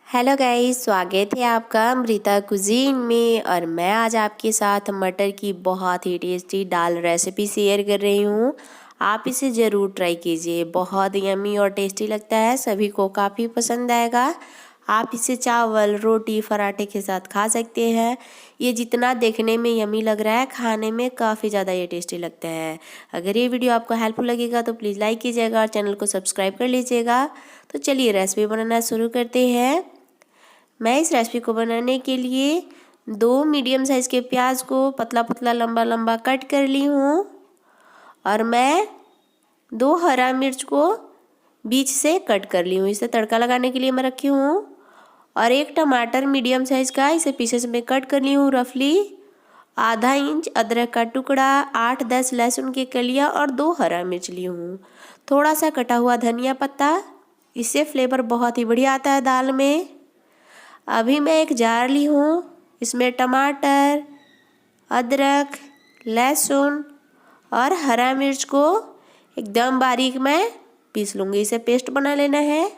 Hello guys, स्वागत है आपका अमृता कुजीन में। और मैं आज आपके साथ मटर की बहुत ही टेस्टी दाल रेसिपी शेयर कर रही हूँ। आप इसे ज़रूर ट्राई कीजिए, बहुत यमी और टेस्टी लगता है, सभी को काफ़ी पसंद आएगा। आप इसे चावल, रोटी, पराठे के साथ खा सकते हैं। ये जितना देखने में यमी लग रहा है, खाने में काफ़ी ज़्यादा ये टेस्टी लगता है। अगर ये वीडियो आपको हेल्पफुल लगेगा तो प्लीज़ लाइक कीजिएगा और चैनल को सब्सक्राइब कर लीजिएगा। तो चलिए रेसिपी बनाना शुरू करते हैं। मैं इस रेसिपी को बनाने के लिए 2 मीडियम साइज़ के प्याज को पतला पतला लंबा लंबा कट कर ली हूँ। और मैं 2 हरा मिर्च को बीच से कट कर ली हूँ, इसे तड़का लगाने के लिए मैं रखी हूँ। और 1 टमाटर मीडियम साइज़ का, इसे पीसेस में कट कर ली हूँ रफली। आधा इंच अदरक का टुकड़ा, 8-10 लहसुन की कलियाँ और 2 हरा मिर्च ली हूँ। थोड़ा सा कटा हुआ धनिया पत्ता, इससे फ्लेवर बहुत ही बढ़िया आता है दाल में। अभी मैं एक जार ली हूँ, इसमें टमाटर, अदरक, लहसुन और हरा मिर्च को एकदम बारीक मैं पीस लूँगी। इसे पेस्ट बना लेना है।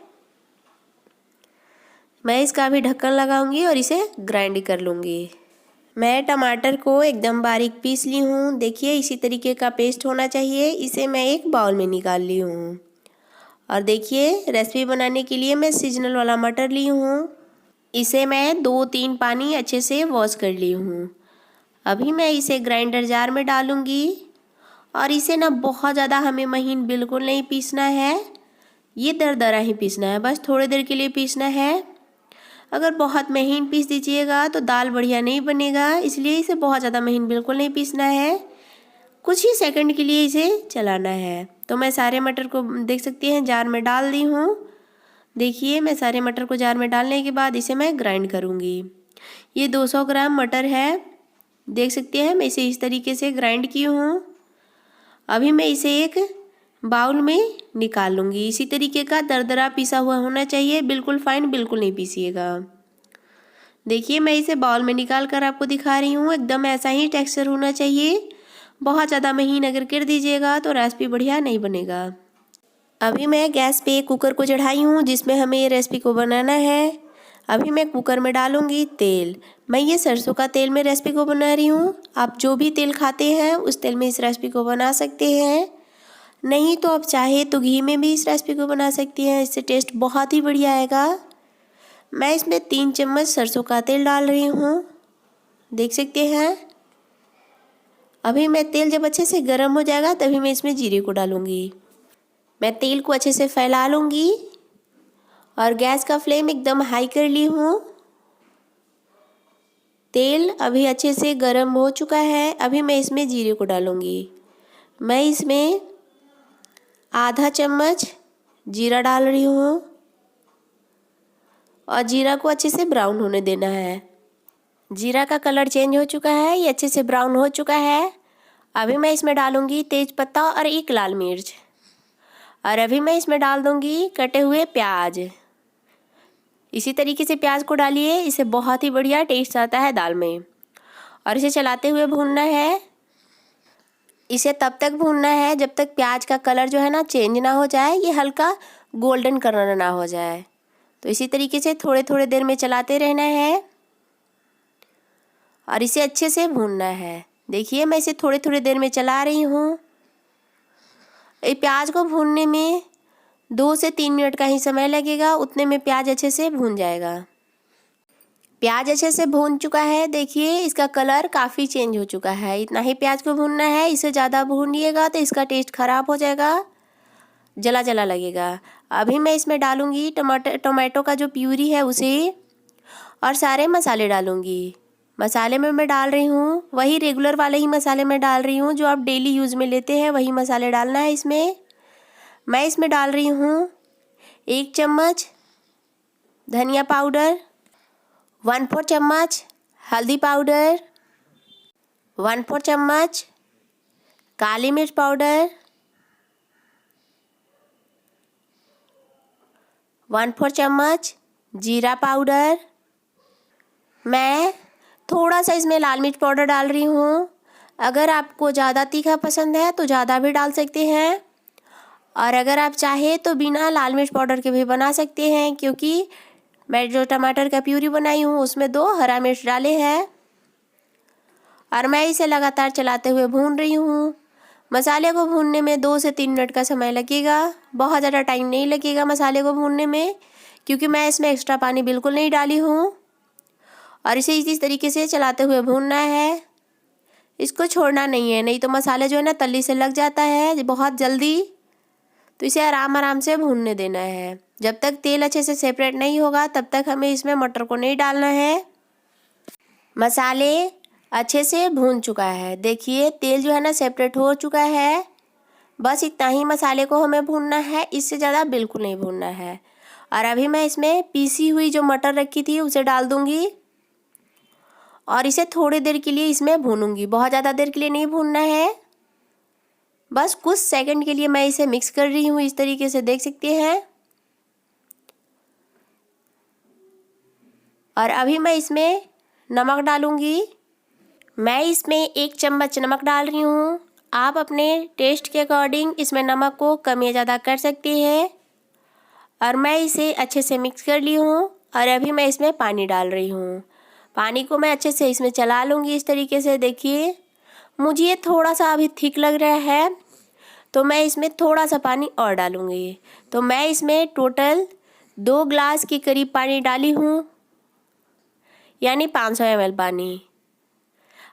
मैं इसका भी ढक्कन लगाऊंगी और इसे ग्राइंड कर लूँगी। मैं टमाटर को एकदम बारीक पीस ली हूँ। देखिए इसी तरीके का पेस्ट होना चाहिए। इसे मैं एक बाउल में निकाल ली हूँ। और देखिए रेसिपी बनाने के लिए मैं सीजनल वाला मटर ली हूँ। इसे मैं 2-3 पानी अच्छे से वॉश कर ली हूँ। अभी मैं इसे ग्राइंडर जार में डालूँगी। और इसे ना बहुत ज़्यादा हमें महीन बिल्कुल नहीं पीसना है, ये दरदरा ही पीसना है, बस थोड़ी देर के लिए पीसना है। अगर बहुत महीन पीस दीजिएगा तो दाल बढ़िया नहीं बनेगा, इसलिए इसे बहुत ज़्यादा महीन बिल्कुल नहीं पीसना है, कुछ ही सेकंड के लिए इसे चलाना है। तो मैं सारे मटर को देख सकते हैं जार में डाल दी हूँ। देखिए मैं सारे मटर को जार में डालने के बाद इसे मैं ग्राइंड करूँगी। ये 200 ग्राम मटर है, देख सकते हैं मैं इसे इस तरीके से ग्राइंड की हूँ। अभी मैं इसे एक बाउल में निकाल लूँगी। इसी तरीके का दरदरा पीसा हुआ होना चाहिए, बिल्कुल फाइन बिल्कुल नहीं पीसिएगा। देखिए मैं इसे बाउल में निकाल कर आपको दिखा रही हूँ, एकदम ऐसा ही टेक्सचर होना चाहिए। बहुत ज़्यादा महीन अगर कर दीजिएगा तो रेसिपी बढ़िया नहीं बनेगा। अभी मैं गैस पे एक कुकर को चढ़ाई हूँ जिसमें हमें ये रेसिपी को बनाना है। अभी मैं कुकर में डालूँगी तेल। मैं ये सरसों का तेल में रेसिपी को बना रही हूँ। आप जो भी तेल खाते हैं उस तेल में इस रेसिपी को बना सकते हैं, नहीं तो आप चाहे तो घी में भी इस रेसिपी को बना सकती हैं, इससे टेस्ट बहुत ही बढ़िया आएगा। मैं इसमें 3 चम्मच सरसों का तेल डाल रही हूँ, देख सकते हैं। अभी मैं तेल जब अच्छे से गर्म हो जाएगा तभी मैं इसमें जीरे को डालूँगी। मैं तेल को अच्छे से फैला लूँगी और गैस का फ्लेम एकदम हाई कर ली हूँ। तेल अभी अच्छे से गर्म हो चुका है। अभी मैं इसमें जीरे को डालूँगी। मैं इसमें आधा चम्मच जीरा डाल रही हूँ और जीरा को अच्छे से ब्राउन होने देना है। जीरा का कलर चेंज हो चुका है, ये अच्छे से ब्राउन हो चुका है। अभी मैं इसमें डालूँगी तेज पत्ता और 1 लाल मिर्च। और अभी मैं इसमें डाल दूँगी कटे हुए प्याज। इसी तरीके से प्याज को डालिए, इसे बहुत ही बढ़िया टेस्ट आता है दाल में। और इसे चलाते हुए भूनना है। इसे तब तक भूनना है जब तक प्याज का कलर जो है ना चेंज ना हो जाए, ये हल्का गोल्डन कलर ना हो जाए। तो इसी तरीके से थोड़े थोड़े देर में चलाते रहना है और इसे अच्छे से भूनना है। देखिए मैं इसे थोड़े थोड़े देर में चला रही हूँ। ये प्याज को भूनने में 2 से 3 मिनट का ही समय लगेगा, उतने में प्याज अच्छे से भून जाएगा। प्याज अच्छे से भून चुका है, देखिए इसका कलर काफ़ी चेंज हो चुका है। इतना ही प्याज को भूनना है, इसे ज़्यादा भूनिएगा तो इसका टेस्ट ख़राब हो जाएगा, जला जला लगेगा। अभी मैं इसमें डालूँगी टोमेटो का जो प्यूरी है उसे, और सारे मसाले डालूँगी। मसाले में मैं डाल रही हूँ वही रेगुलर वाले ही मसाले मैं डाल रही हूँ जो आप डेली यूज़ में लेते हैं, वही मसाले डालना है इसमें। मैं इसमें डाल रही हूँ 1 चम्मच धनिया पाउडर, 1/4 चम्मच हल्दी पाउडर, 1/4 चम्मच काली मिर्च पाउडर, 1/4 चम्मच जीरा पाउडर। मैं थोड़ा सा इसमें लाल मिर्च पाउडर डाल रही हूँ। अगर आपको ज़्यादा तीखा पसंद है तो ज़्यादा भी डाल सकते हैं, और अगर आप चाहे तो बिना लाल मिर्च पाउडर के भी बना सकते हैं, क्योंकि मैं जो टमाटर का प्यूरी बनाई हूँ उसमें 2 हरा मिर्च डाले हैं और मैं इसे लगातार चलाते हुए भून रही हूँ। मसाले को भूनने में 2 से 3 मिनट का समय लगेगा, बहुत ज़्यादा टाइम नहीं लगेगा मसाले को भूनने में, क्योंकि मैं इसमें एक्स्ट्रा पानी बिल्कुल नहीं डाली हूँ। और इसे इसी तरीके से चलाते हुए भूनना है, इसको छोड़ना नहीं है, नहीं तो मसाले जो है ना तली से लग जाता है बहुत जल्दी। तो इसे आराम आराम से भूनने देना है। जब तक तेल अच्छे से सेपरेट नहीं होगा तब तक हमें इसमें मटर को नहीं डालना है। मसाले अच्छे से भून चुका है, देखिए तेल जो है ना सेपरेट हो चुका है। बस इतना ही मसाले को हमें भूनना है, इससे ज़्यादा बिल्कुल नहीं भूनना है। और अभी मैं इसमें पीसी हुई जो मटर रखी थी उसे डाल दूंगी और इसे थोड़ी देर के लिए इसमें भूनूंगी, बहुत ज़्यादा देर के लिए नहीं भूनना है, बस कुछ सेकंड के लिए मैं इसे मिक्स कर रही हूँ। इस तरीके से देख सकते हैं। और अभी मैं इसमें नमक डालूंगी। मैं इसमें 1 चम्मच नमक डाल रही हूँ। आप अपने टेस्ट के अकॉर्डिंग इसमें नमक को कम या ज़्यादा कर सकते हैं। और मैं इसे अच्छे से मिक्स कर ली हूँ और अभी मैं इसमें पानी डाल रही हूँ। पानी को मैं अच्छे से इसमें चला लूँगी इस तरीके से। देखिए मुझे ये थोड़ा सा अभी थिक लग रहा है तो मैं इसमें थोड़ा सा पानी और डालूँगी। तो मैं इसमें टोटल 2 ग्लास के करीब पानी डाली हूँ, यानी 500 ml पानी।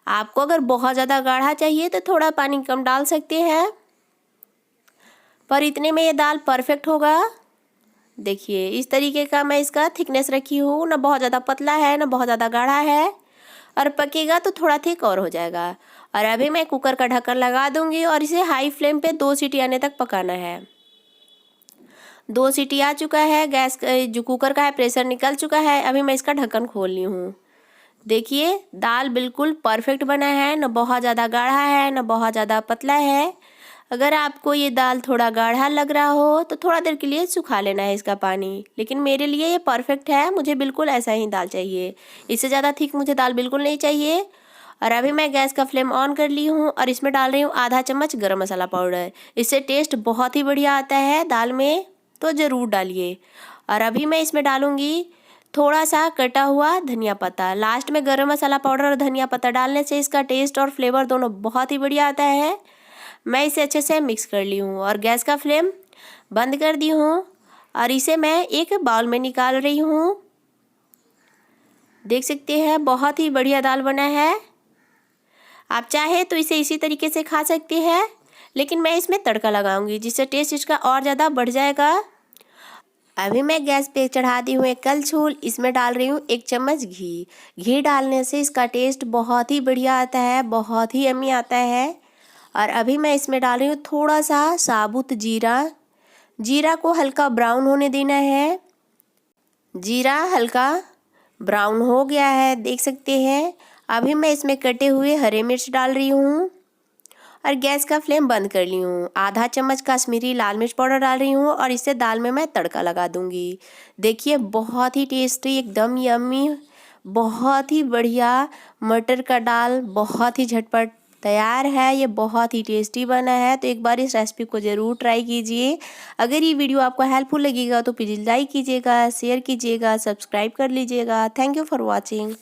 आपको अगर बहुत ज़्यादा गाढ़ा चाहिए तो थोड़ा पानी कम डाल सकते हैं, पर इतने में ये दाल परफेक्ट होगा। देखिए इस तरीके का मैं इसका थिकनेस रखी हूँ, ना बहुत ज़्यादा पतला है ना बहुत ज़्यादा गाढ़ा है, और पकेगा तो थोड़ा थिक और हो जाएगा। और अभी मैं कुकर का ढक्कन लगा दूंगी और इसे हाई फ्लेम पे 2 सीटी आने तक पकाना है। 2 सीटी आ चुका है, गैस जो कुकर का है प्रेशर निकल चुका है। अभी मैं इसका ढक्कन खोल ली हूँ। देखिए दाल बिल्कुल परफेक्ट बना है, ना बहुत ज़्यादा गाढ़ा है ना बहुत ज़्यादा पतला है। अगर आपको ये दाल थोड़ा गाढ़ा लग रहा हो तो थोड़ा देर के लिए सुखा लेना है इसका पानी, लेकिन मेरे लिए ये परफेक्ट है, मुझे बिल्कुल ऐसा ही दाल चाहिए, इससे ज़्यादा थिक मुझे दाल बिल्कुल नहीं चाहिए। और अभी मैं गैस का फ्लेम ऑन कर ली हूँ और इसमें डाल रही हूँ आधा चम्मच गरम मसाला पाउडर। इससे टेस्ट बहुत ही बढ़िया आता है दाल में, तो ज़रूर डालिए। और अभी मैं इसमें डालूँगी थोड़ा सा कटा हुआ धनिया पत्ता। लास्ट में गरम मसाला पाउडर और धनिया पत्ता डालने से इसका टेस्ट और फ्लेवर दोनों बहुत ही बढ़िया आता है। मैं इसे अच्छे से मिक्स कर ली हूँ और गैस का फ्लेम बंद कर दी हूँ और इसे मैं एक बाउल में निकाल रही हूँ। देख सकते हैं बहुत ही बढ़िया दाल बना है। आप चाहे तो इसे इसी तरीके से खा सकते हैं, लेकिन मैं इसमें तड़का लगाऊंगी जिससे टेस्ट इसका और ज़्यादा बढ़ जाएगा। अभी मैं गैस पे चढ़ा दी हूँ एक कलछुल, इसमें डाल रही हूँ 1 चम्मच घी। घी डालने से इसका टेस्ट बहुत ही बढ़िया आता है, बहुत ही यम्मी आता है। और अभी मैं इसमें डाल रही हूँ थोड़ा सा साबुत जीरा। जीरा को हल्का ब्राउन होने देना है। जीरा हल्का ब्राउन हो गया है, देख सकते हैं। अभी मैं इसमें कटे हुए हरे मिर्च डाल रही हूँ और गैस का फ्लेम बंद कर ली हूँ। आधा चम्मच कश्मीरी लाल मिर्च पाउडर डाल रही हूँ और इससे दाल में मैं तड़का लगा दूँगी। देखिए बहुत ही टेस्टी, एकदम यम्मी, बहुत ही बढ़िया मटर का दाल बहुत ही झटपट तैयार है। ये बहुत ही टेस्टी बना है, तो एक बार इस रेसिपी को ज़रूर ट्राई कीजिए। अगर ये वीडियो आपको हेल्पफुल लगेगा तो प्लीज़ लाइक कीजिएगा, शेयर कीजिएगा, सब्सक्राइब कर लीजिएगा। Thank you for watching.